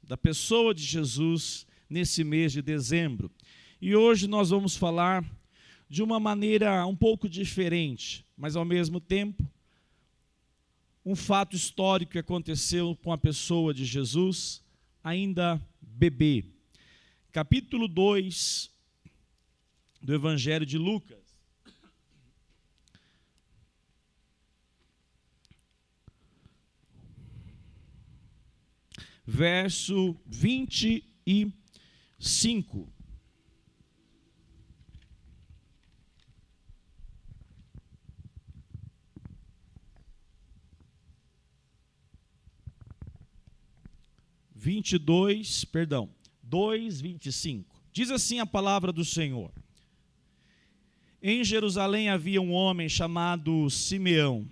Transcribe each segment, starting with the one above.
da pessoa de Jesus nesse mês de dezembro. E hoje nós vamos falar de uma maneira um pouco diferente, mas ao mesmo tempo, um fato histórico que aconteceu com a pessoa de Jesus, ainda bebê. Capítulo 2 do Evangelho de Lucas. Verso 25. Perdão, 2:25. Diz assim a palavra do Senhor. Em Jerusalém havia um homem chamado Simeão.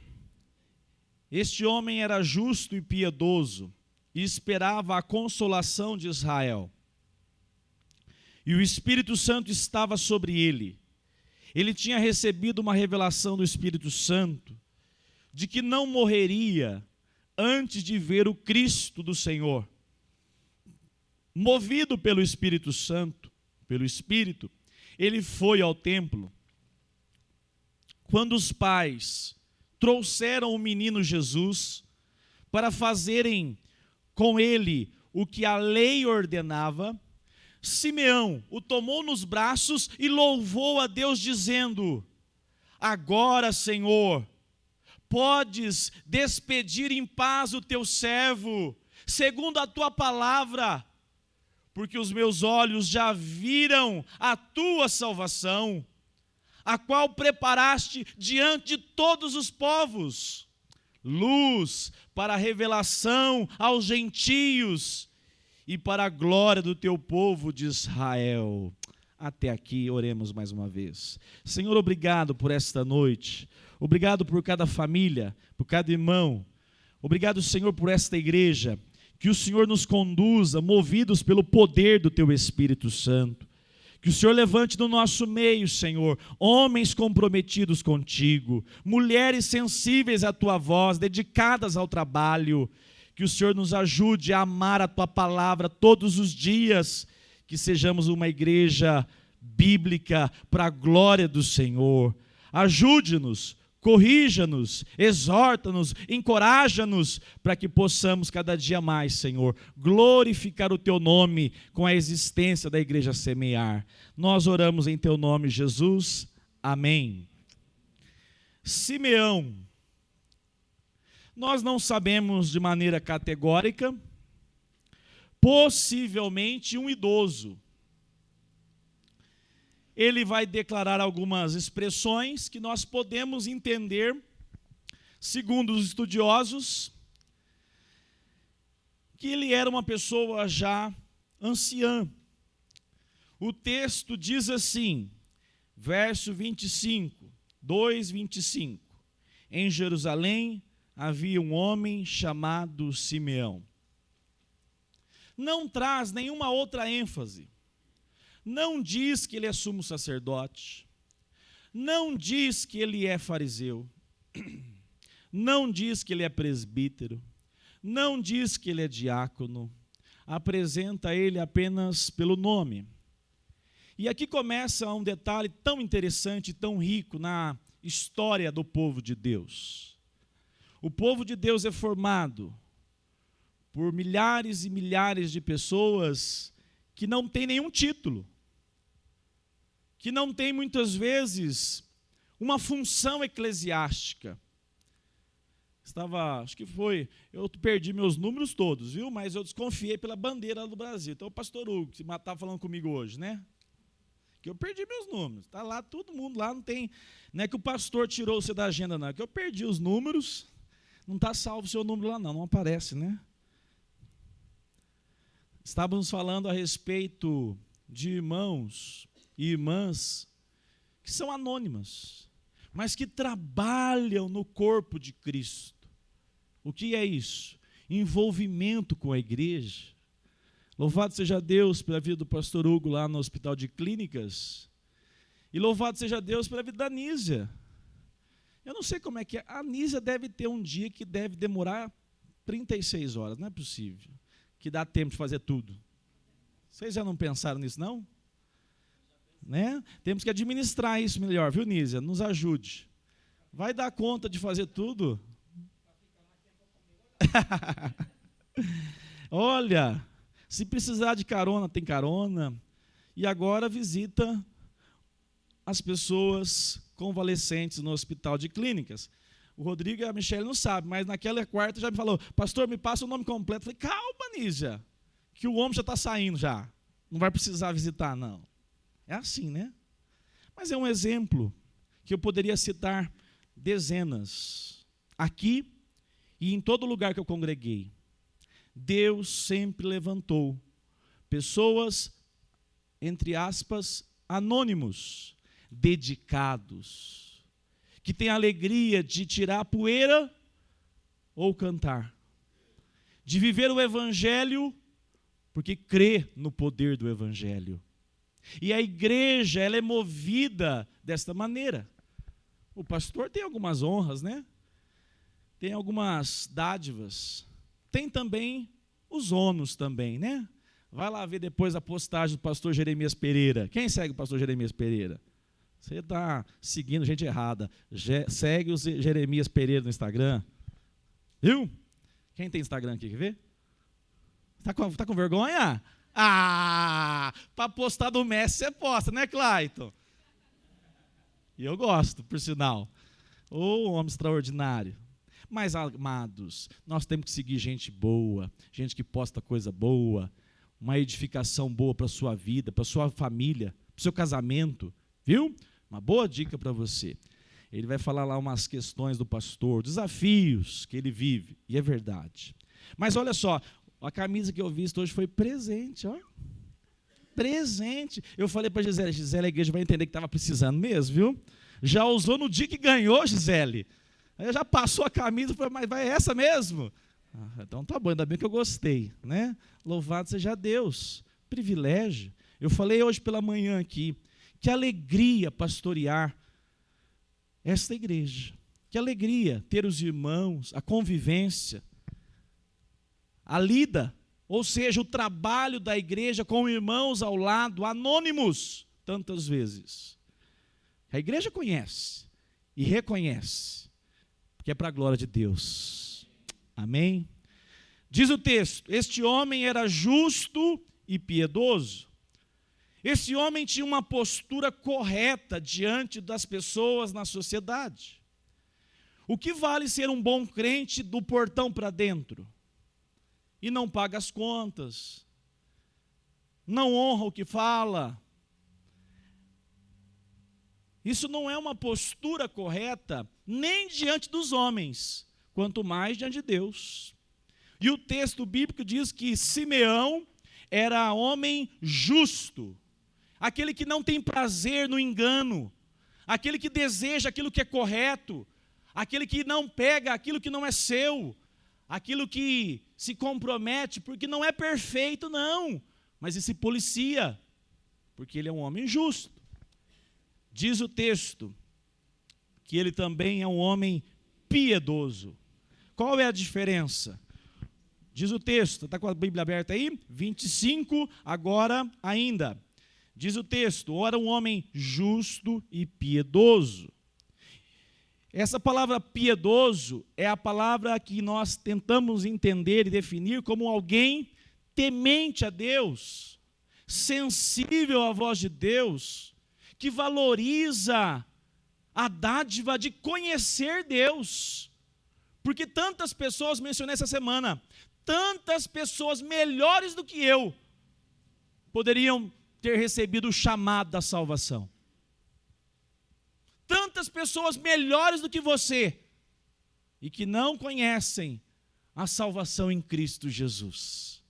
Este homem era justo e piedoso e esperava a consolação de Israel. E o Espírito Santo estava sobre ele. Ele tinha recebido uma revelação do Espírito Santo de que não morreria antes de ver o Cristo do Senhor. Movido pelo Espírito Santo, pelo Espírito, ele foi ao templo. Quando os pais trouxeram o menino Jesus para fazerem com ele o que a lei ordenava, Simeão o tomou nos braços e louvou a Deus dizendo: agora, Senhor, podes despedir em paz o teu servo, segundo a tua palavra, porque os meus olhos já viram a tua salvação, a qual preparaste diante de todos os povos, luz para a revelação aos gentios e para a glória do teu povo de Israel. Até aqui, oremos mais uma vez. Senhor, obrigado por esta noite, obrigado por cada família, por cada irmão, obrigado, Senhor, por esta igreja. Que o Senhor nos conduza, movidos pelo poder do Teu Espírito Santo. Que o Senhor levante no nosso meio, Senhor, homens comprometidos contigo, mulheres sensíveis à Tua voz, dedicadas ao trabalho. Que o Senhor nos ajude a amar a Tua palavra todos os dias. Que sejamos uma igreja bíblica para a glória do Senhor. Ajude-nos. Corrija-nos, exorta-nos, encoraja-nos, para que possamos cada dia mais, Senhor, glorificar o Teu nome com a existência da Igreja Semear. Nós oramos em Teu nome, Jesus. Amém. Simeão. Nós não sabemos de maneira categórica, possivelmente um idoso. Ele vai declarar algumas expressões que nós podemos entender, segundo os estudiosos, que ele era uma pessoa já anciã. O texto diz assim, verso 25, 2:25. Em Jerusalém havia um homem chamado Simeão. Não traz nenhuma outra ênfase. Não diz que ele é sumo sacerdote, não diz que ele é fariseu, não diz que ele é presbítero, não diz que ele é diácono, apresenta ele apenas pelo nome. E aqui começa um detalhe tão interessante, tão rico na história do povo de Deus. O povo de Deus é formado por milhares e milhares de pessoas que não têm nenhum título, que não tem muitas vezes uma função eclesiástica. Eu perdi meus números todos, viu? Mas eu desconfiei pela bandeira do Brasil. Então o pastor Hugo, que está falando comigo hoje, né? Que eu perdi meus números. Está lá, todo mundo lá, não é que o pastor tirou você da agenda, não. É que eu perdi os números, não está salvo o seu número lá, não aparece, né? Estávamos falando a respeito de irmãos e irmãs que são anônimas, mas que trabalham no corpo de Cristo. O que é isso? Envolvimento com a igreja. Louvado seja Deus pela vida do pastor Hugo lá no Hospital de Clínicas, e louvado seja Deus pela vida da Nísia. Eu não sei como é que é, a Nísia deve ter um dia que deve demorar 36 horas, não é possível. que dá tempo de fazer tudo? Vocês já não pensaram nisso, não? Né? Temos que administrar isso melhor, viu, Nízia? Nos ajude. Vai dar conta de fazer tudo? Olha, se precisar de carona, tem carona. E agora visita as pessoas convalescentes no hospital de clínicas. O Rodrigo e a Michelle não sabem, mas naquela quarta já me falou, pastor, me passa o nome completo. Eu falei, calma, Nízia, que o homem já está saindo já. Não vai precisar visitar, não. É assim, né? Mas é um exemplo que eu poderia citar dezenas. Aqui e em todo lugar que eu congreguei. Deus sempre levantou pessoas, entre aspas, anônimos, dedicados, que têm a alegria de tirar a poeira ou cantar, de viver o Evangelho, porque crê no poder do Evangelho. E a igreja, ela é movida desta maneira. O pastor tem algumas honras, né? Tem algumas dádivas. Tem também os ônus também, né? Vai lá ver depois a postagem do pastor Jeremias Pereira. Quem segue o pastor Jeremias Pereira? Você está seguindo gente errada. Segue o Jeremias Pereira no Instagram. Viu? Quem tem Instagram aqui, quer ver? Tá com vergonha? Ah, para postar do Messi você posta, né, Clayton? E eu gosto, por sinal. Ô, homem extraordinário. Mas, amados, nós temos que seguir gente boa, gente que posta coisa boa, uma edificação boa para a sua vida, para a sua família, para o seu casamento, viu? Uma boa dica para você. Ele vai falar lá umas questões do pastor, desafios que ele vive, e é verdade. Mas olha só, a camisa que eu visto hoje foi presente, ó. Presente. Eu falei para Gisele, a igreja vai entender que estava precisando mesmo, viu? Já usou no dia que ganhou, Gisele. Aí já passou a camisa, falei, mas vai essa mesmo? Então tá bom, ainda bem que eu gostei, né? Louvado seja Deus. Privilégio. Eu falei hoje pela manhã aqui, que alegria pastorear esta igreja. Que alegria ter os irmãos, a convivência, a lida, ou seja, o trabalho da igreja com irmãos ao lado, anônimos, tantas vezes. A igreja conhece e reconhece, porque é para a glória de Deus. Amém? Diz o texto, este homem era justo e piedoso. Esse homem tinha uma postura correta diante das pessoas na sociedade. O que vale ser um bom crente do portão para dentro? E não paga as contas, não honra o que fala. Isso não é uma postura correta, nem diante dos homens, quanto mais diante de Deus. E o texto bíblico diz que Simeão era homem justo, aquele que não tem prazer no engano, aquele que deseja aquilo que é correto, aquele que não pega aquilo que não é seu, aquilo que se compromete, porque não é perfeito, não, mas ele se policia, porque ele é um homem justo. Diz o texto que ele também é um homem piedoso. Qual é a diferença? Diz o texto, está com a Bíblia aberta aí? 25, agora ainda. Diz o texto, ora um homem justo e piedoso. Essa palavra piedoso é a palavra que nós tentamos entender e definir como alguém temente a Deus, sensível à voz de Deus, que valoriza a dádiva de conhecer Deus. Porque tantas pessoas, mencionei essa semana, tantas pessoas melhores do que eu poderiam ter recebido o chamado da salvação. Tantas pessoas melhores do que você e que não conhecem a salvação em Cristo Jesus.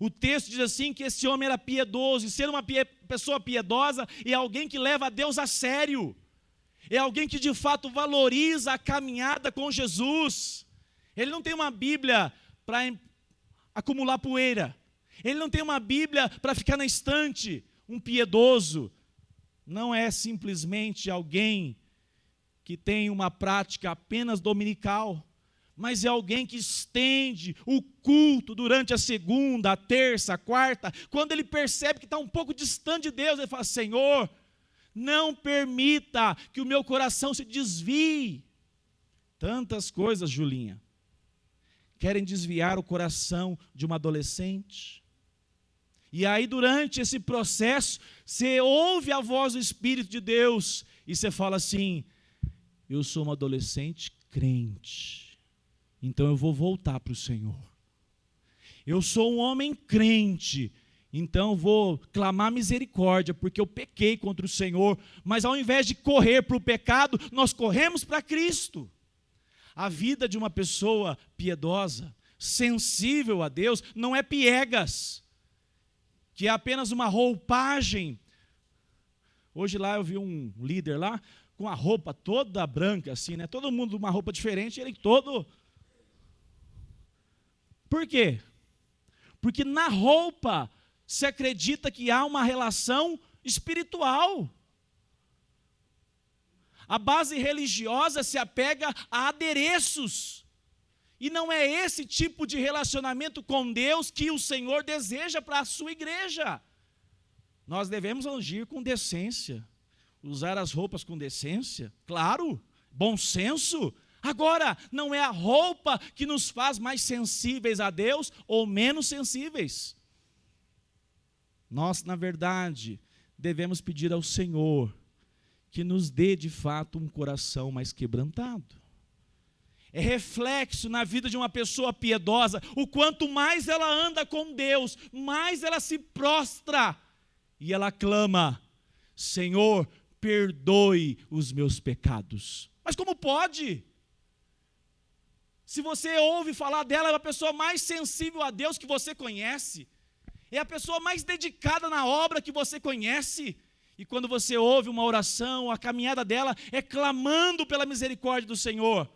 O texto diz assim que esse homem era piedoso, e ser uma pessoa piedosa é alguém que leva a Deus a sério, é alguém que de fato valoriza a caminhada com Jesus. Ele não tem uma Bíblia para acumular poeira, ele não tem uma Bíblia para ficar na estante. Um piedoso não é simplesmente alguém que tem uma prática apenas dominical, mas é alguém que estende o culto durante a segunda, a terça, a quarta. Quando ele percebe que está um pouco distante de Deus, ele fala: Senhor, não permita que o meu coração se desvie. Tantas coisas, Julinha, querem desviar o coração de uma adolescente. E aí, durante esse processo, você ouve a voz do Espírito de Deus e você fala assim: eu sou uma adolescente crente, então eu vou voltar para o Senhor. Eu sou um homem crente, então eu vou clamar misericórdia, porque eu pequei contra o Senhor. Mas ao invés de correr para o pecado, nós corremos para Cristo. A vida de uma pessoa piedosa, sensível a Deus, não é piegas, que é apenas uma roupagem. Hoje lá eu vi um líder lá, com a roupa toda branca, assim, né? Todo mundo uma roupa diferente, ele todo... Por quê? Porque na roupa se acredita que há uma relação espiritual. A base religiosa se apega a adereços. E não é esse tipo de relacionamento com Deus que o Senhor deseja para a sua igreja. Nós devemos agir com decência, usar as roupas com decência, claro, bom senso. Agora, não é a roupa que nos faz mais sensíveis a Deus ou menos sensíveis. Nós, na verdade, devemos pedir ao Senhor que nos dê de fato um coração mais quebrantado. É reflexo na vida de uma pessoa piedosa, o quanto mais ela anda com Deus, mais ela se prostra e ela clama: Senhor, perdoe os meus pecados. Mas como pode? Se você ouve falar dela, é a pessoa mais sensível a Deus que você conhece, é a pessoa mais dedicada na obra que você conhece. E quando você ouve uma oração, a caminhada dela é clamando pela misericórdia do Senhor,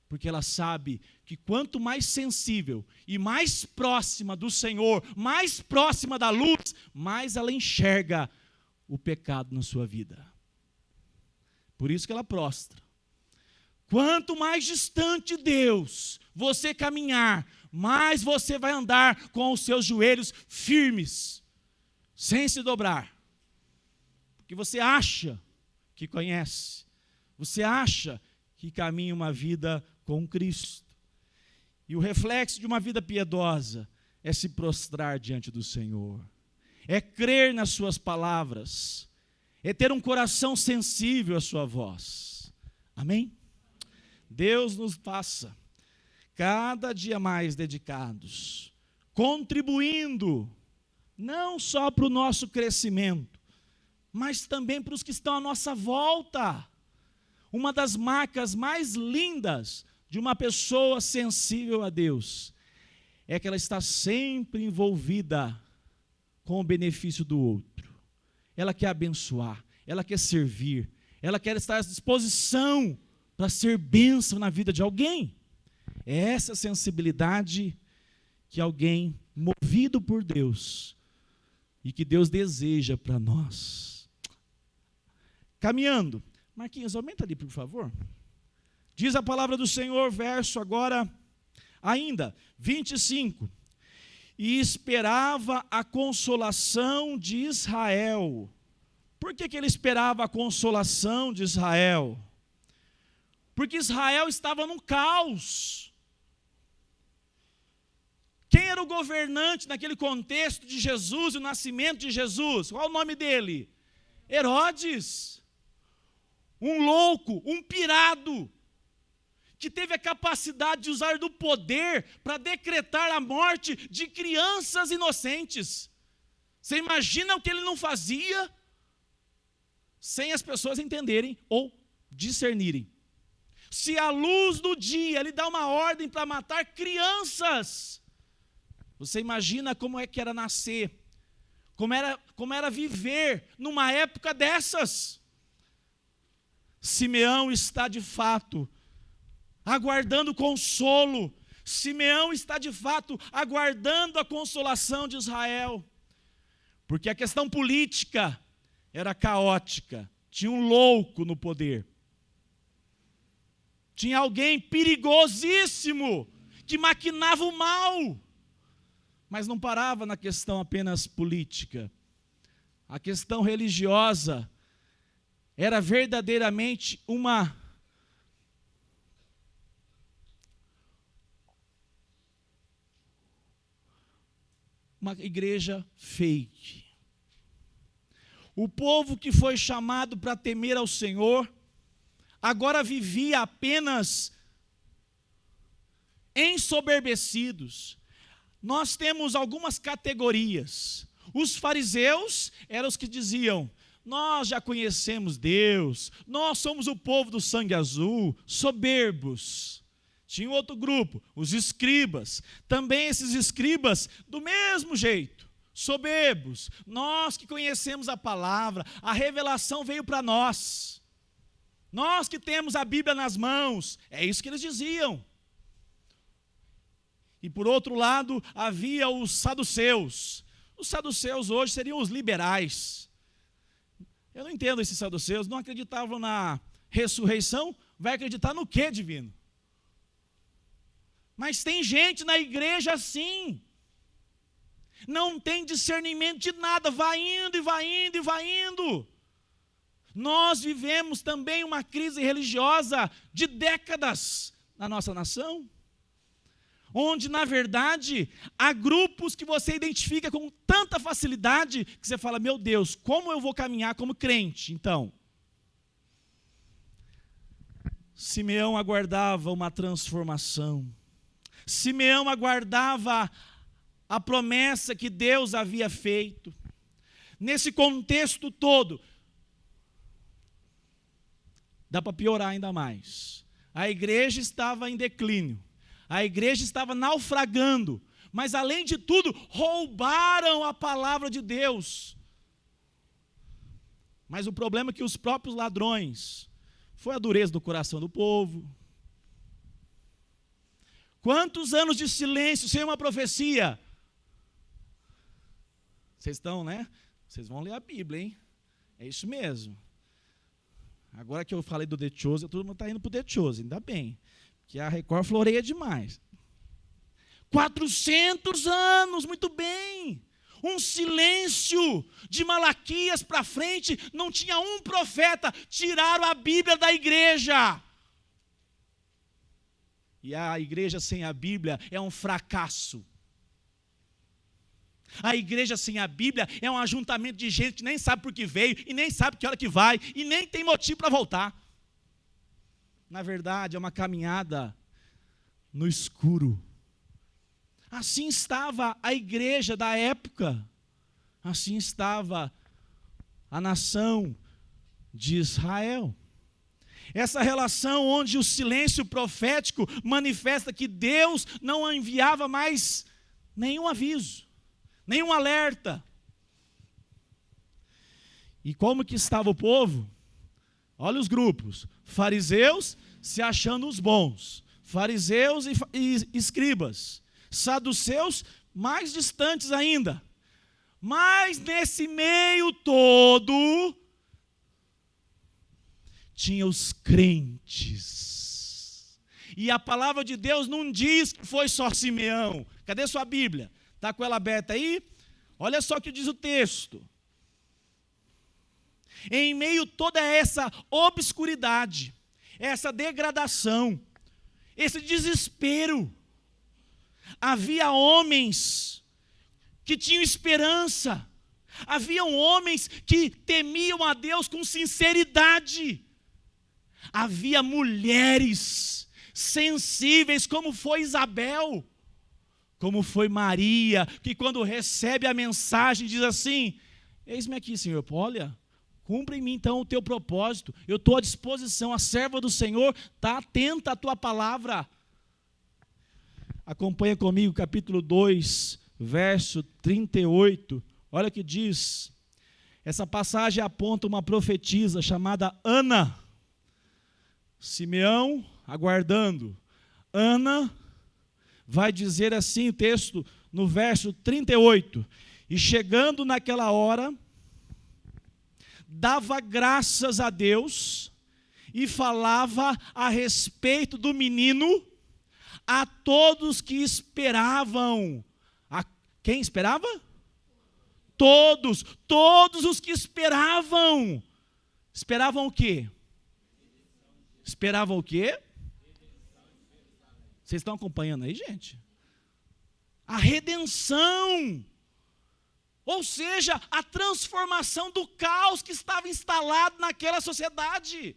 porque ela sabe que quanto mais sensível e mais próxima do Senhor, mais próxima da luz, mais ela enxerga o pecado na sua vida. Por isso que ela prostra. Quanto mais distante de Deus você caminhar, mais você vai andar com os seus joelhos firmes, sem se dobrar. Porque você acha que conhece, você acha que caminha uma vida com Cristo. E o reflexo de uma vida piedosa é se prostrar diante do Senhor, é crer nas suas palavras, é ter um coração sensível à sua voz. Amém? Deus nos faça cada dia mais dedicados, contribuindo não só para o nosso crescimento, mas também para os que estão à nossa volta. Uma das marcas mais lindas de uma pessoa sensível a Deus é que ela está sempre envolvida com o benefício do outro. Ela quer abençoar, ela quer servir, ela quer estar à disposição para ser bênção na vida de alguém. É essa sensibilidade que alguém movido por Deus e que Deus deseja para nós. Caminhando. Marquinhos, aumenta ali, por favor. Diz a palavra do Senhor, verso agora, ainda, 25. E esperava a consolação de Israel. Por que ele esperava a consolação de Israel? Porque Israel estava num caos. Quem era o governante naquele contexto de Jesus, o nascimento de Jesus? Qual o nome dele? Herodes. Um louco, um pirado, que teve a capacidade de usar do poder para decretar a morte de crianças inocentes. Você imagina o que ele não fazia sem as pessoas entenderem ou discernirem. Se à luz do dia ele dá uma ordem para matar crianças, você imagina como é que era nascer, como era viver numa época dessas. Simeão está de fato aguardando consolo. Simeão está de fato aguardando a consolação de Israel. Porque a questão política era caótica. Tinha um louco no poder. Tinha alguém perigosíssimo que maquinava o mal. Mas não parava na questão apenas política. A questão religiosa era verdadeiramente uma igreja fake. O povo que foi chamado para temer ao Senhor, agora vivia apenas ensoberbecidos. Nós temos algumas categorias. Os fariseus eram os que diziam: nós já conhecemos Deus, nós somos o povo do sangue azul, soberbos. Tinha outro grupo, os escribas. Também esses escribas, do mesmo jeito, soberbos. Nós que conhecemos a palavra, a revelação veio para nós. Nós que temos a Bíblia nas mãos. É isso que eles diziam. E por outro lado, havia os saduceus. Os saduceus hoje seriam os liberais. Eu não entendo esses saduceus, não acreditavam na ressurreição, vai acreditar no quê, divino? Mas tem gente na igreja assim, não tem discernimento de nada, vai indo e vai indo e vai indo. Nós vivemos também uma crise religiosa de décadas na nossa nação, onde na verdade há grupos que você identifica com tanta facilidade, que você fala: meu Deus, como eu vou caminhar como crente? Então, Simeão aguardava uma transformação. Simeão aguardava a promessa que Deus havia feito. Nesse contexto todo, dá para piorar ainda mais. A igreja estava em declínio, a igreja estava naufragando, mas além de tudo, roubaram a palavra de Deus. Mas o problema é que os próprios ladrões, foi a dureza do coração do povo. Quantos anos de silêncio sem uma profecia? Vocês estão, né? Vocês vão ler a Bíblia, hein? É isso mesmo. Agora que eu falei do The Chosen, todo mundo está indo para o The Chosen, ainda bem. Que a Record floreia demais. 400 anos, muito bem. Um silêncio de Malaquias para frente, não tinha um profeta. Tiraram a Bíblia da igreja. E a igreja sem a Bíblia é um fracasso. A igreja sem a Bíblia é um ajuntamento de gente que nem sabe por que veio, e nem sabe que hora que vai, e nem tem motivo para voltar. Na verdade, é uma caminhada no escuro. Assim estava a igreja da época. Assim estava a nação de Israel. Essa relação onde o silêncio profético manifesta que Deus não enviava mais nenhum aviso, nenhum alerta. E como que estava o povo? Olha os grupos: fariseus se achando os bons, fariseus e escribas, saduceus mais distantes ainda. Mas nesse meio todo tinha os crentes. E a palavra de Deus não diz que foi só Simeão. Cadê sua Bíblia? Está com ela aberta aí? Olha só o que diz o texto. Em meio a toda essa obscuridade, essa degradação, esse desespero, havia homens que tinham esperança, haviam homens que temiam a Deus com sinceridade, havia mulheres sensíveis, como foi Isabel, como foi Maria, que quando recebe a mensagem diz assim: eis-me aqui, Senhor, olha, cumpra em mim então o teu propósito, eu estou à disposição, a serva do Senhor está atenta à tua palavra. Acompanha comigo capítulo 2, verso 38, olha o que diz. Essa passagem aponta uma profetisa chamada Ana. Simeão aguardando. Ana vai dizer assim o texto no verso 38. E chegando naquela hora, dava graças a Deus e falava a respeito do menino a todos que esperavam. Quem esperava? Todos os que esperavam. Esperavam o quê? Esperavam o quê? Vocês estão acompanhando aí, gente? A redenção. Ou seja, a transformação do caos que estava instalado naquela sociedade.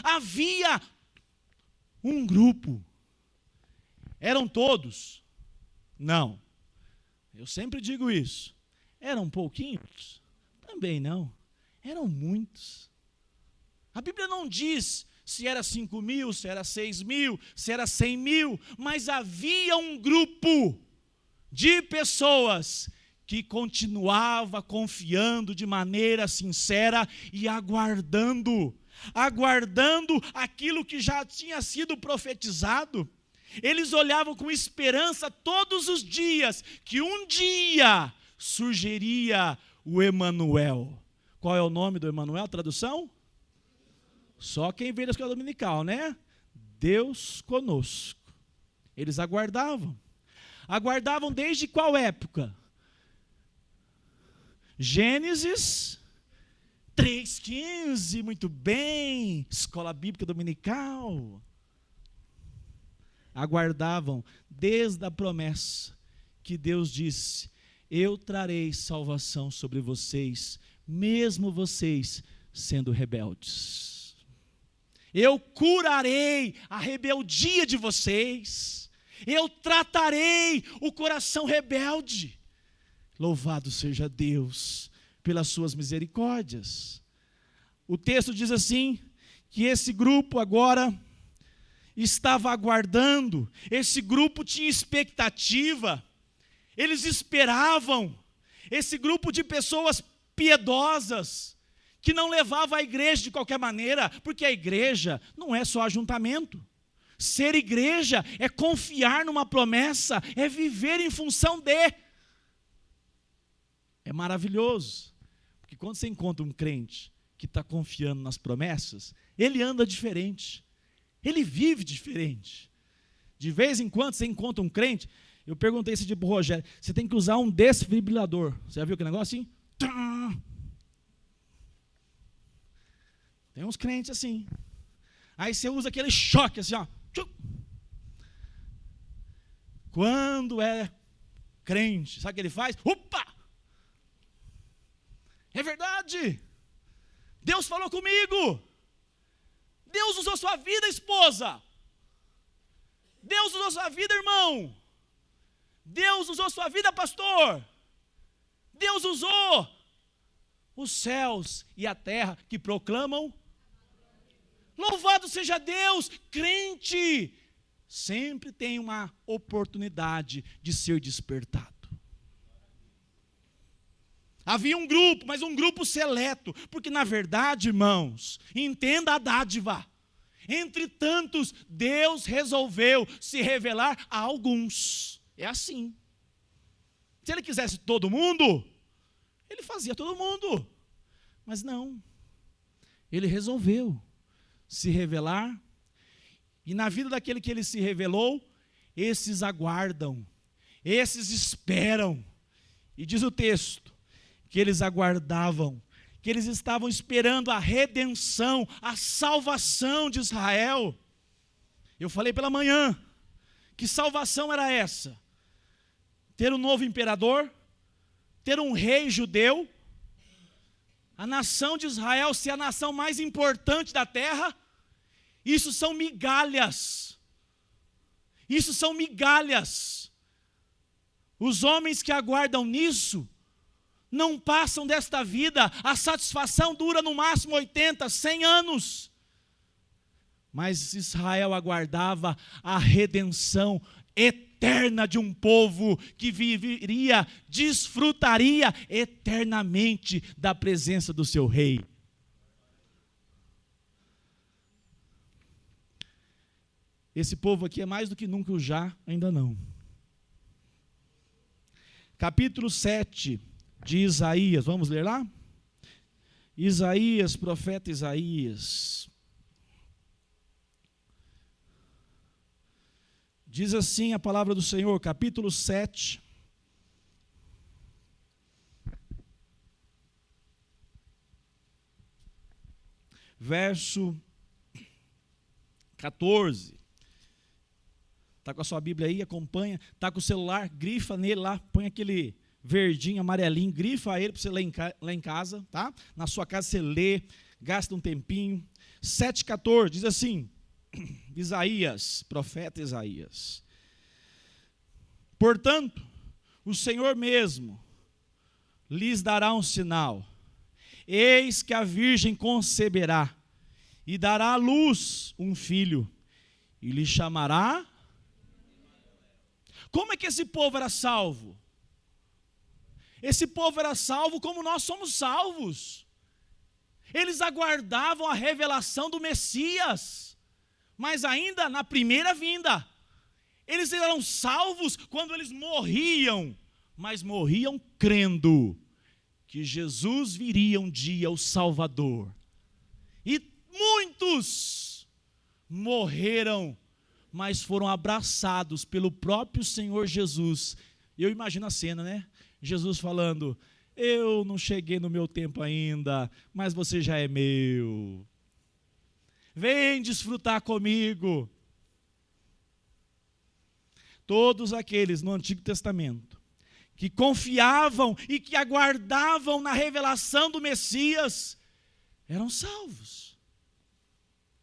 Havia um grupo. Eram todos? Não. Eu sempre digo isso. Eram pouquinhos? Também não. Eram muitos. A Bíblia não diz se era 5.000, se era 6.000, se era 100.000, mas havia um grupo de pessoas que continuava confiando de maneira sincera e aguardando aquilo que já tinha sido profetizado. Eles olhavam com esperança todos os dias, que um dia surgiria o Emanuel. Qual é o nome do Emanuel? Tradução? Só quem veio da escola dominical, né? Deus conosco. Eles aguardavam. Aguardavam desde qual época? Gênesis 3,15, muito bem, escola bíblica dominical. Aguardavam desde a promessa que Deus disse: eu trarei salvação sobre vocês, mesmo vocês sendo rebeldes. Eu curarei a rebeldia de vocês, eu tratarei o coração rebelde. Louvado seja Deus pelas suas misericórdias. O texto diz assim, que esse grupo agora estava aguardando, esse grupo tinha expectativa, eles esperavam, esse grupo de pessoas piedosas, que não levava a igreja de qualquer maneira, porque a igreja não é só ajuntamento. Ser igreja é confiar numa promessa, é viver em função de. É maravilhoso, porque quando você encontra um crente que está confiando nas promessas, ele anda diferente, ele vive diferente. De vez em quando você encontra um crente, eu perguntei esse dia para o Rogério, você tem que usar um desfibrilador. Você já viu aquele negócio assim? Tem uns crentes assim. Aí você usa aquele choque assim, ó. Quando é crente, sabe o que ele faz? Opa! É verdade. Deus falou comigo. Deus usou sua vida, esposa. Deus usou sua vida, irmão. Deus usou sua vida, pastor. Deus usou os céus e a terra que proclamam. Louvado seja Deus. Crente sempre tem uma oportunidade de ser despertado. Havia um grupo, mas um grupo seleto, porque na verdade, irmãos, entenda a dádiva. Entre tantos, Deus resolveu se revelar a alguns. É assim. Se ele quisesse todo mundo, ele fazia todo mundo. Mas não. Ele resolveu se revelar. E na vida daquele que ele se revelou, esses aguardam, esses esperam. E diz o texto, que eles aguardavam, que eles estavam esperando a redenção, a salvação de Israel. Eu falei pela manhã, que salvação era essa? Ter um novo imperador, ter um rei judeu, a nação de Israel ser a nação mais importante da terra. Isso são migalhas, isso são migalhas. Os homens que aguardam nisso, não passam desta vida, a satisfação dura no máximo 80, 100 anos. Mas Israel aguardava a redenção eterna de um povo que viveria, desfrutaria eternamente da presença do seu rei. Esse povo aqui é mais do que nunca o já, ainda não. Capítulo 7 de Isaías, vamos ler lá? Isaías, profeta Isaías. Diz assim a palavra do Senhor, capítulo 7, verso 14. Está com a sua Bíblia aí, acompanha. Está com o celular, grifa nele lá, põe aquele verdinho, amarelinho, grifa ele para você ler lá em casa, tá? Na sua casa você lê, gasta um tempinho. 7,14, diz assim, Isaías, profeta Isaías. Portanto, o Senhor mesmo lhes dará um sinal. Eis que a virgem conceberá e dará à luz um filho e lhe chamará. Como é que esse povo era salvo? Esse povo era salvo como nós somos salvos. Eles aguardavam a revelação do Messias, mas ainda na primeira vinda. Eles eram salvos quando eles morriam, mas morriam crendo que Jesus viria um dia, o Salvador. E muitos morreram, mas foram abraçados pelo próprio Senhor Jesus. Eu imagino a cena, né? Jesus falando, eu não cheguei no meu tempo ainda, mas você já é meu. Vem desfrutar comigo. Todos aqueles no Antigo Testamento que confiavam e que aguardavam na revelação do Messias, eram salvos.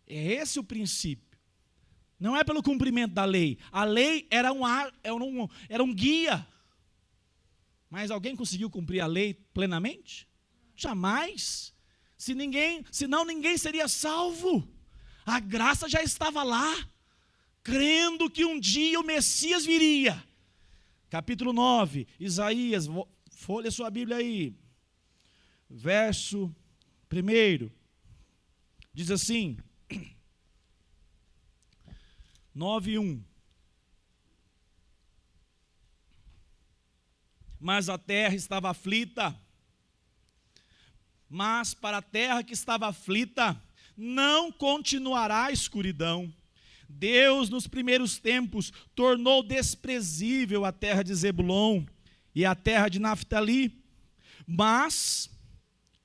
É esse o princípio. Não é pelo cumprimento da lei. A lei era um guia. Mas alguém conseguiu cumprir a lei plenamente? Jamais. Senão ninguém seria salvo. A graça já estava lá, crendo que um dia o Messias viria. Capítulo 9, Isaías, folha sua Bíblia aí, verso 1, diz assim, 9:1. Mas a terra estava aflita, mas para a terra que estava aflita, não continuará a escuridão. Deus, nos primeiros tempos, tornou desprezível a terra de Zebulon e a terra de Naftali, mas,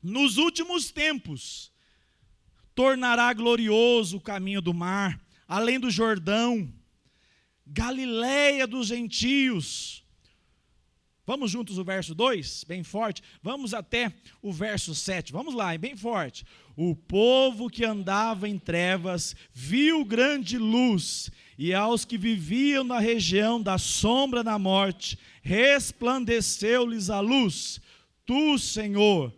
nos últimos tempos, tornará glorioso o caminho do mar, além do Jordão, Galileia dos gentios. Vamos juntos o verso 2, bem forte. Vamos até o verso 7, vamos lá, bem forte. O povo que andava em trevas viu grande luz, e aos que viviam na região da sombra da morte, resplandeceu-lhes a luz. Tu, Senhor,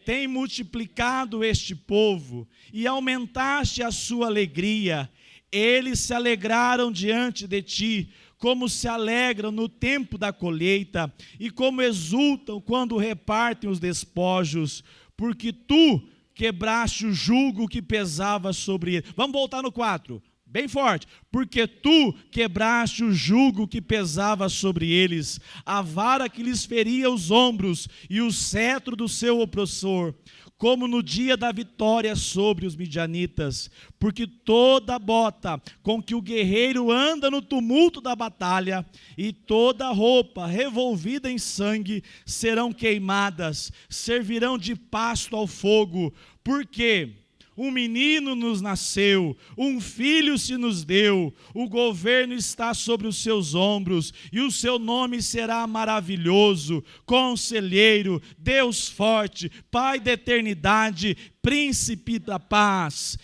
tem multiplicado este povo, e aumentaste a sua alegria. Eles se alegraram diante de ti, como se alegram no tempo da colheita, e como exultam quando repartem os despojos, porque tu quebraste o jugo que pesava sobre ele. Vamos voltar no 4, bem forte. Porque tu quebraste o jugo que pesava sobre eles, a vara que lhes feria os ombros, e o cetro do seu opressor, como no dia da vitória sobre os midianitas, porque toda bota com que o guerreiro anda no tumulto da batalha, e toda roupa revolvida em sangue serão queimadas, servirão de pasto ao fogo, porque um menino nos nasceu, um filho se nos deu, o governo está sobre os seus ombros, e o seu nome será maravilhoso, conselheiro, Deus forte, Pai da eternidade, príncipe da paz.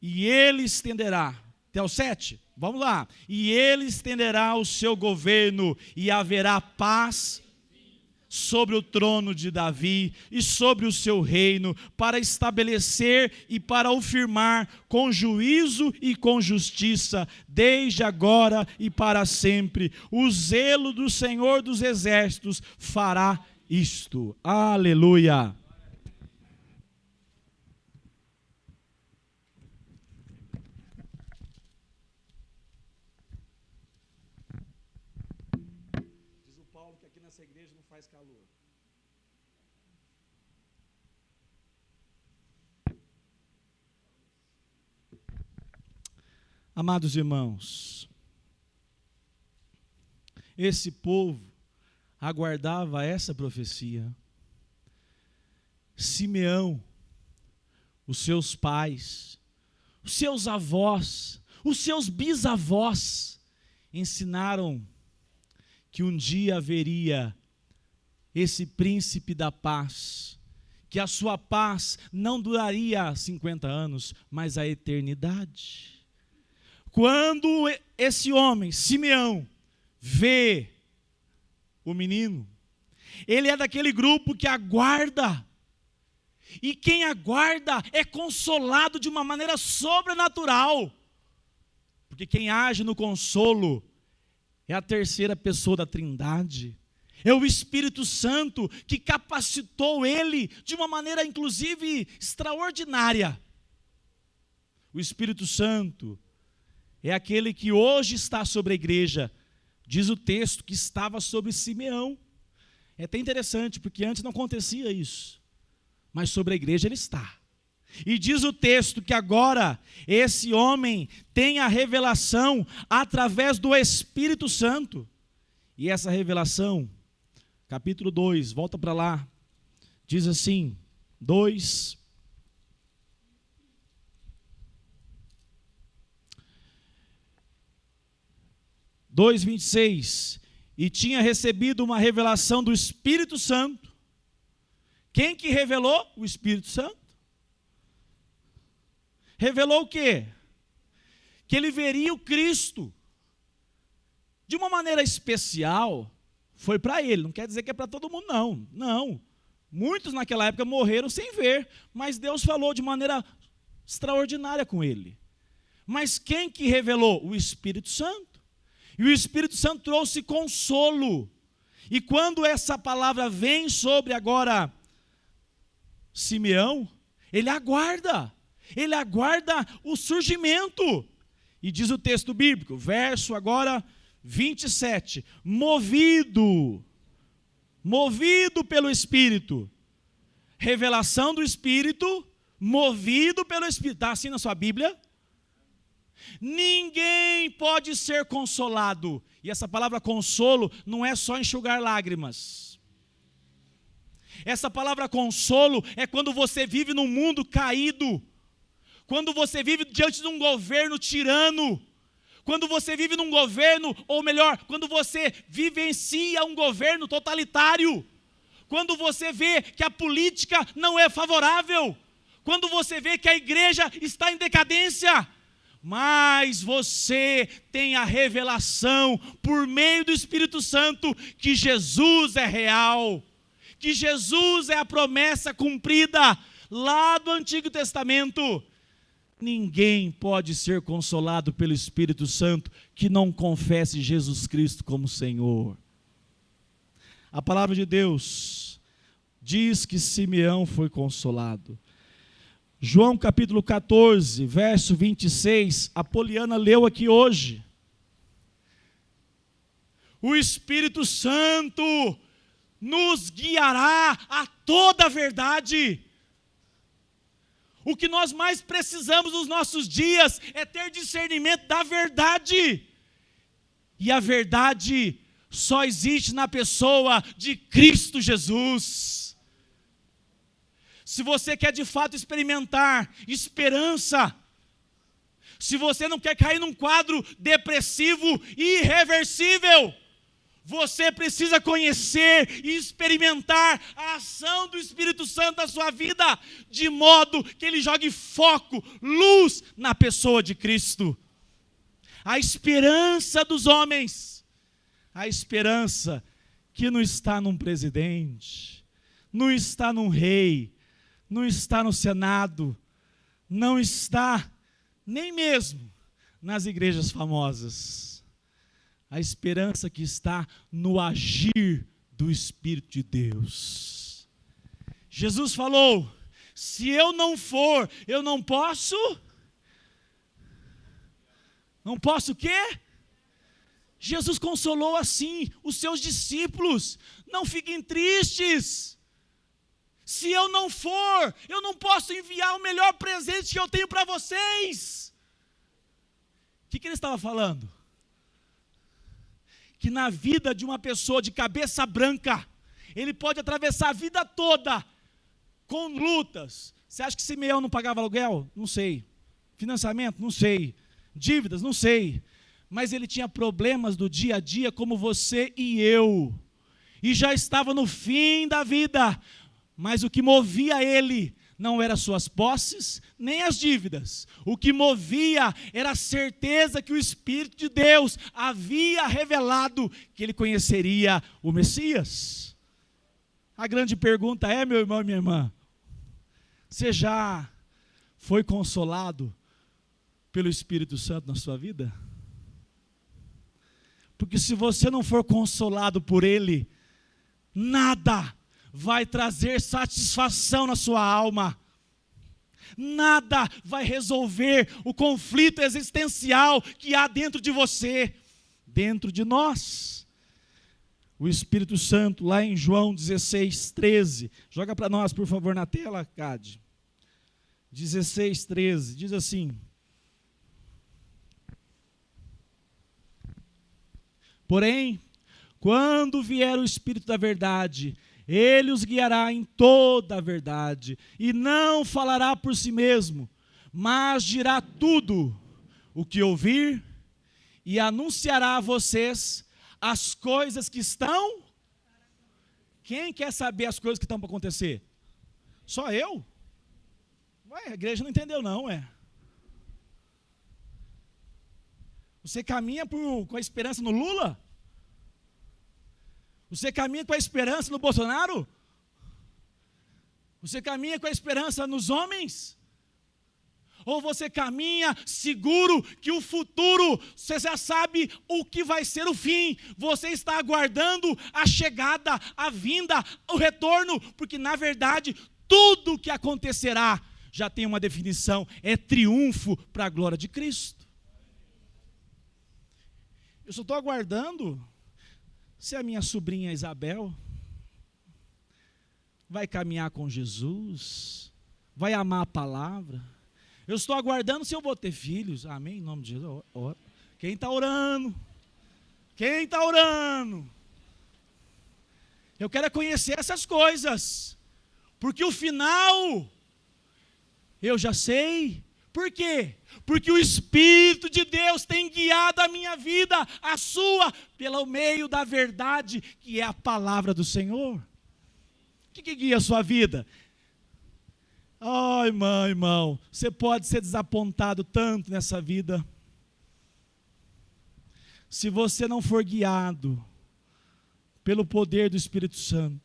E ele estenderá, até o 7, vamos lá, e ele estenderá o seu governo, e haverá paz sobre o trono de Davi e sobre o seu reino, para estabelecer e para o firmar com juízo e com justiça, desde agora e para sempre. O zelo do Senhor dos Exércitos fará isto. Aleluia. Diz o Paulo que aqui nessa igreja não faz calor. Amados irmãos, esse povo aguardava essa profecia. Simeão, os seus pais, os seus avós, os seus bisavós ensinaram que um dia haveria esse príncipe da paz, que a sua paz não duraria 50 anos, mas a eternidade. Quando esse homem, Simeão, vê o menino, ele é daquele grupo que aguarda, e quem aguarda é consolado de uma maneira sobrenatural, porque quem age no consolo é a terceira pessoa da Trindade, é o Espírito Santo que capacitou ele de uma maneira inclusive extraordinária. O Espírito Santo é aquele que hoje está sobre a igreja, diz o texto que estava sobre Simeão. É até interessante, porque antes não acontecia isso, mas sobre a igreja ele está. E diz o texto que agora esse homem tem a revelação através do Espírito Santo. E essa revelação, capítulo 2, volta para lá, diz assim, 2:26, e tinha recebido uma revelação do Espírito Santo. Quem que revelou? O Espírito Santo. Revelou o quê? Que ele veria o Cristo. De uma maneira especial, foi para ele, não quer dizer que é para todo mundo não, não. Muitos naquela época morreram sem ver, mas Deus falou de maneira extraordinária com ele. Mas quem que revelou? O Espírito Santo. E o Espírito Santo trouxe consolo. E quando essa palavra vem sobre agora Simeão, ele aguarda o surgimento. E diz o texto bíblico, verso agora 27, movido pelo Espírito, revelação do Espírito, movido pelo Espírito, está assim na sua Bíblia? Ninguém pode ser consolado, e essa palavra consolo não é só enxugar lágrimas. Essa palavra consolo é quando você vive num mundo caído, quando você vive diante de um governo tirano, quando você vive num governo, ou melhor, quando você vivencia um governo totalitário, quando você vê que a política não é favorável, quando você vê que a igreja está em decadência, mas você tem a revelação por meio do Espírito Santo que Jesus é real, que Jesus é a promessa cumprida lá do Antigo Testamento. Ninguém pode ser consolado pelo Espírito Santo que não confesse Jesus Cristo como Senhor. A palavra de Deus diz que Simeão foi consolado. João capítulo 14, verso 26, a Poliana leu aqui hoje. O Espírito Santo nos guiará a toda a verdade. O que nós mais precisamos nos nossos dias é ter discernimento da verdade. E a verdade só existe na pessoa de Cristo Jesus. Se você quer de fato experimentar esperança, se você não quer cair num quadro depressivo irreversível, você precisa conhecer e experimentar a ação do Espírito Santo na sua vida, de modo que ele jogue foco, luz na pessoa de Cristo. A esperança dos homens, a esperança que não está num presidente, não está num rei, não está no Senado, não está nem mesmo nas igrejas famosas. A esperança que está no agir do Espírito de Deus. Jesus falou, se eu não for, eu não posso o quê? Jesus consolou assim os seus discípulos, não fiquem tristes. Se eu não for, eu não posso enviar o melhor presente que eu tenho para vocês. O que ele estava falando? que na vida de uma pessoa de cabeça branca, ele pode atravessar a vida toda com lutas. Você acha que Simeão não pagava aluguel? Não sei. Financiamento? Não sei. Dívidas? Não sei. Mas ele tinha problemas do dia a dia como você e eu. E já estava no fim da vida. Mas o que movia ele não eram suas posses, nem as dívidas. O que movia era a certeza que o Espírito de Deus havia revelado que ele conheceria o Messias. A grande pergunta é, meu irmão e minha irmã, você já foi consolado pelo Espírito Santo na sua vida? Porque se você não for consolado por Ele, nada vai trazer satisfação na sua alma. Nada vai resolver o conflito existencial que há dentro de você, dentro de nós. O Espírito Santo, lá em João 16:13, joga para nós, por favor, na tela, Cade. 16:13, diz assim: porém, quando vier o Espírito da verdade, ele os guiará em toda a verdade, e não falará por si mesmo, mas dirá tudo o que ouvir, e anunciará a vocês as coisas que estão. Quem quer saber as coisas que estão para acontecer? Só eu? Ué, a igreja não entendeu não, Você caminha com a esperança no Lula? Você caminha com a esperança no Bolsonaro? Você caminha com a esperança nos homens? Ou você caminha seguro que o futuro, você já sabe o que vai ser o fim, você está aguardando a chegada, a vinda, o retorno, porque na verdade tudo o que acontecerá já tem uma definição, é triunfo para a glória de Cristo. Eu só estou aguardando se a minha sobrinha Isabel vai caminhar com Jesus, vai amar a palavra. Eu estou aguardando se eu vou ter filhos. Amém? Em nome de Jesus. Quem está orando? Quem está orando? Eu quero conhecer essas coisas, porque o final eu já sei. Por quê? Porque o Espírito de Deus tem guiado a minha vida, a sua, pelo meio da verdade, que é a palavra do Senhor. O que guia a sua vida? Oh, irmão, você pode ser desapontado tanto nessa vida. Se você não for guiado pelo poder do Espírito Santo,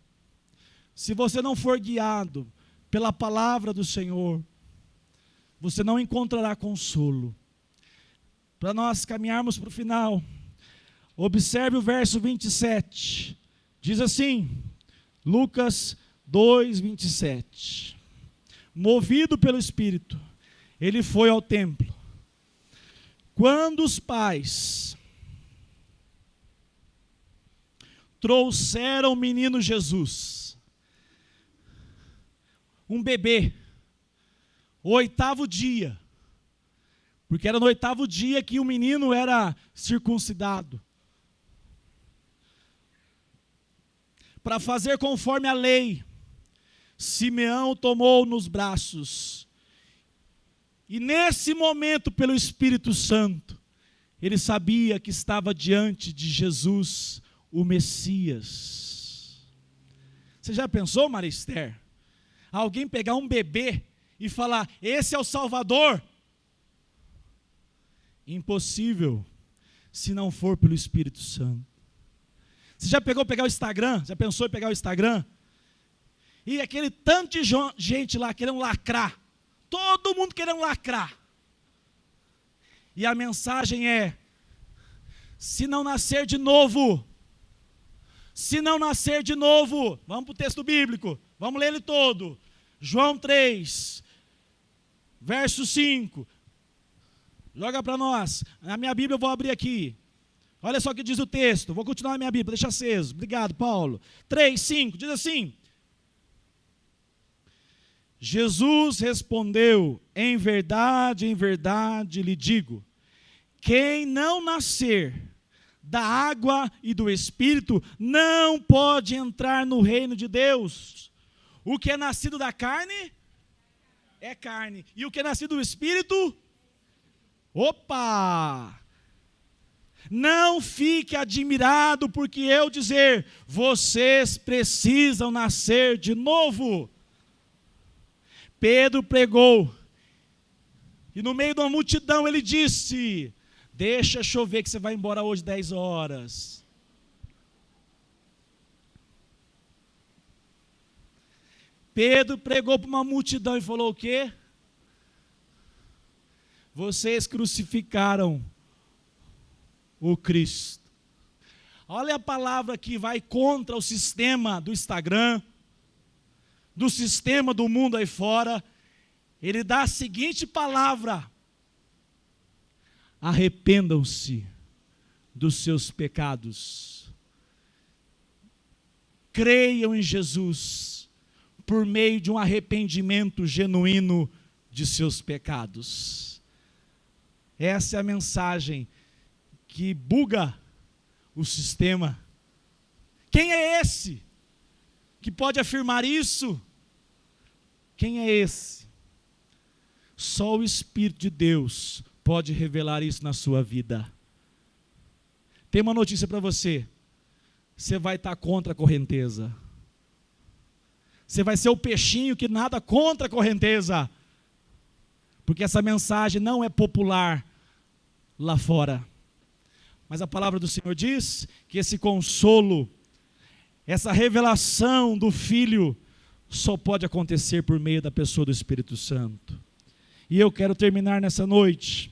se você não for guiado pela palavra do Senhor, você não encontrará consolo. Para nós caminharmos para o final, observe o verso 27. Diz assim, Lucas 2:27. Movido pelo Espírito, ele foi ao templo. Quando os pais trouxeram o menino Jesus, um bebê, o 8º dia, porque era no 8º dia que o menino era circuncidado, para fazer conforme a lei, Simeão o tomou nos braços, e nesse momento, pelo Espírito Santo, ele sabia que estava diante de Jesus, o Messias. Você já pensou, Maria Esther? Alguém pegar um bebê e falar, esse é o Salvador? Impossível, se não for pelo Espírito Santo. Você já pegar o Instagram? Já pensou em pegar o Instagram? E aquele tanto de gente lá querendo lacrar. Todo mundo querendo lacrar. E a mensagem é, se não nascer de novo, vamos para o texto bíblico, vamos ler ele todo. João 3, verso 5. Joga para nós. Na minha Bíblia eu vou abrir aqui. Olha só o que diz o texto. Vou continuar na minha Bíblia, deixa aceso. Obrigado, Paulo. 3, 5, diz assim. Jesus respondeu, em verdade lhe digo, quem não nascer da água e do Espírito não pode entrar no reino de Deus. O que é nascido da carne é carne, e o que é nascido do Espírito, opa! Não fique admirado porque eu dizer, vocês precisam nascer de novo. Pedro pregou, e no meio de uma multidão ele disse, deixa chover que você vai embora hoje 10 horas. Pedro pregou para uma multidão e falou o quê? Vocês crucificaram o Cristo. Olha a palavra que vai contra o sistema do Instagram, do sistema do mundo aí fora. Ele dá a seguinte palavra: arrependam-se dos seus pecados, creiam em Jesus, por meio de um arrependimento genuíno de seus pecados. Essa é a mensagem que buga o sistema. Quem é esse que pode afirmar isso? Quem é esse? Só o Espírito de Deus pode revelar isso na sua vida. Tem uma notícia para você: você vai estar contra a correnteza. Você vai ser o peixinho que nada contra a correnteza, porque essa mensagem não é popular lá fora. Mas a palavra do Senhor diz que esse consolo, essa revelação do Filho, só pode acontecer por meio da pessoa do Espírito Santo. E eu quero terminar nessa noite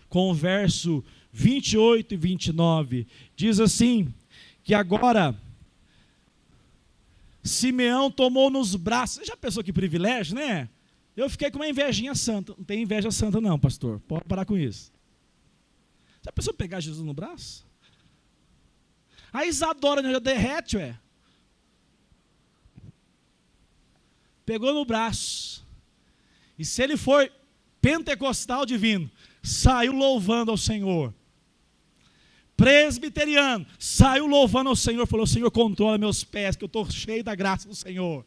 com o verso 28 e 29. Diz assim, que agora Simeão tomou nos braços. Você já pensou que privilégio, né? Eu fiquei com uma invejinha santa. Não tem inveja santa não, pastor. Pode parar com isso. Já pensou pegar Jesus no braço? A Isadora já derrete, ué. Pegou no braço. E se ele for pentecostal divino, saiu louvando ao Senhor. Presbiteriano, saiu louvando ao Senhor, falou, Senhor, controla meus pés, que eu estou cheio da graça do Senhor.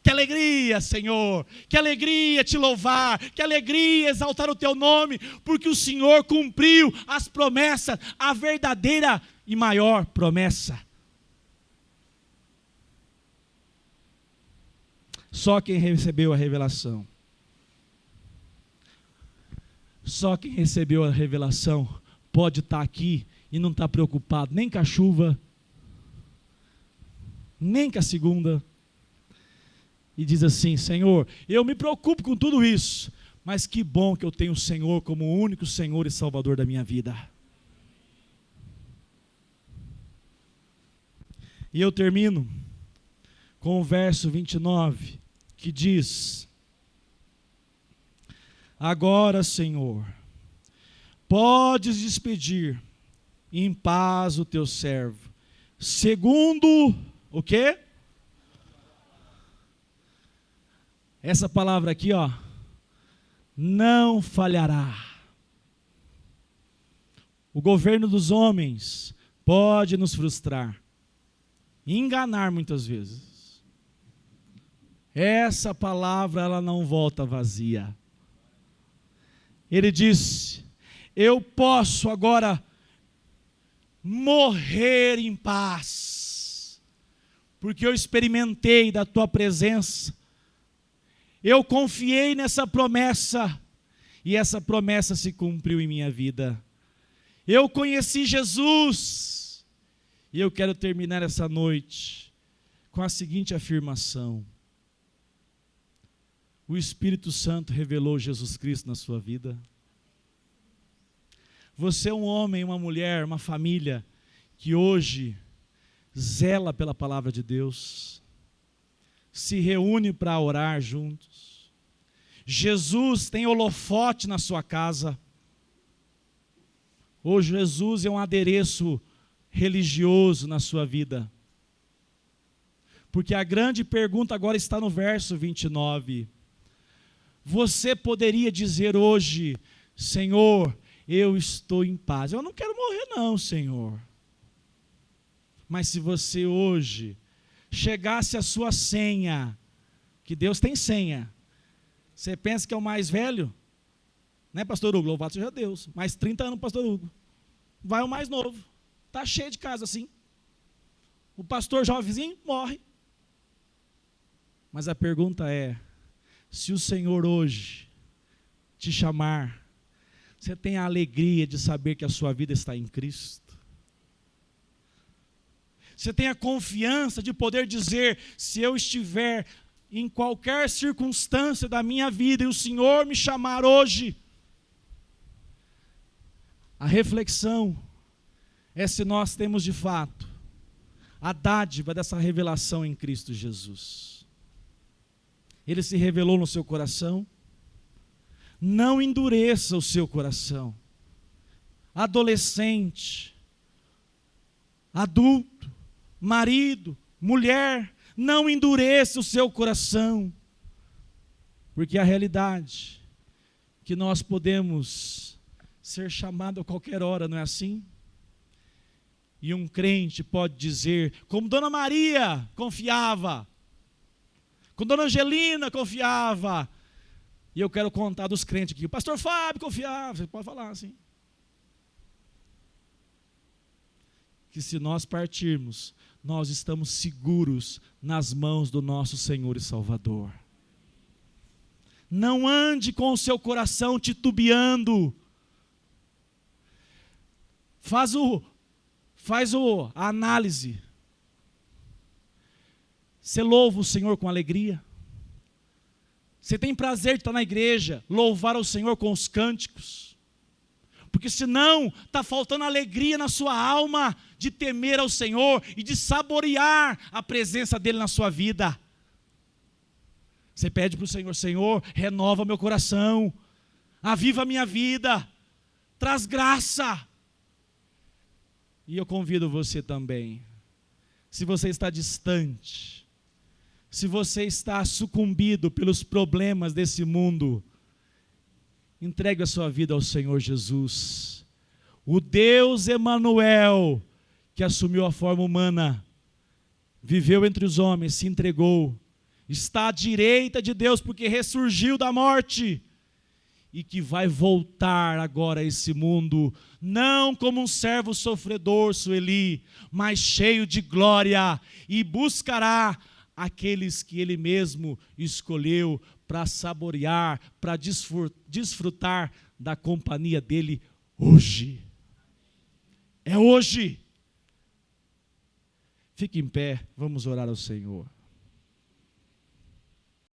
Que alegria, Senhor, que alegria te louvar, que alegria exaltar o teu nome, porque o Senhor cumpriu as promessas, a verdadeira e maior promessa. Só quem recebeu a revelação, só quem recebeu a revelação pode estar aqui e não estar preocupado nem com a chuva, nem com a segunda. E diz assim, Senhor, eu me preocupo com tudo isso, mas que bom que eu tenho o Senhor como o único Senhor e Salvador da minha vida. E eu termino com o verso 29, que diz, agora, Senhor, podes despedir em paz o teu servo, segundo o quê? Essa palavra aqui, ó, não falhará. O governo dos homens pode nos frustrar, enganar muitas vezes. Essa palavra, ela não volta vazia. Ele disse, eu posso agora morrer em paz, porque eu experimentei da tua presença, eu confiei nessa promessa, e essa promessa se cumpriu em minha vida. Eu conheci Jesus, e eu quero terminar essa noite com a seguinte afirmação: o Espírito Santo revelou Jesus Cristo na sua vida. Você é um homem, uma mulher, uma família que hoje zela pela palavra de Deus, se reúne para orar juntos. Jesus tem holofote na sua casa. Hoje Jesus é um adereço religioso na sua vida. Porque a grande pergunta agora está no verso 29. Você poderia dizer hoje, Senhor, eu estou em paz. Eu não quero morrer não, Senhor. Mas se você hoje chegasse a sua senha, que Deus tem senha, você pensa que é o mais velho? Né, pastor Hugo? Louvado seja Deus. Mais 30 anos, pastor Hugo. Vai o mais novo. Está cheio de casa assim. O pastor jovenzinho morre. Mas a pergunta é, se o Senhor hoje te chamar, você tem a alegria de saber que a sua vida está em Cristo? Você tem a confiança de poder dizer, se eu estiver em qualquer circunstância da minha vida e o Senhor me chamar hoje, a reflexão é se nós temos de fato a dádiva dessa revelação em Cristo Jesus. Ele se revelou no seu coração. Não endureça o seu coração. Adolescente, adulto, marido, mulher, não endureça o seu coração. Porque a realidade é que nós podemos ser chamados a qualquer hora, não é assim? E um crente pode dizer, como Dona Maria confiava, como Dona Angelina confiava, e eu quero contar dos crentes aqui, o pastor Fábio confiava, você pode falar assim. Que se nós partirmos, nós estamos seguros nas mãos do nosso Senhor e Salvador. Não ande com o seu coração titubeando. Faz a análise. Você louva o Senhor com alegria? Você tem prazer de estar na igreja, louvar ao Senhor com os cânticos? Porque senão está faltando alegria na sua alma de temer ao Senhor e de saborear a presença dEle na sua vida. Você pede para o Senhor, Senhor, renova meu coração, aviva a minha vida, traz graça. E eu convido você também, se você está distante, se você está sucumbido pelos problemas desse mundo, entregue a sua vida ao Senhor Jesus. O Deus Emanuel, que assumiu a forma humana, viveu entre os homens, se entregou, está à direita de Deus porque ressurgiu da morte, e que vai voltar agora a esse mundo, não como um servo sofredor, Sueli, mas cheio de glória, e buscará aqueles que Ele mesmo escolheu para saborear, para desfrutar da companhia dEle hoje. É hoje. Fique em pé, vamos orar ao Senhor.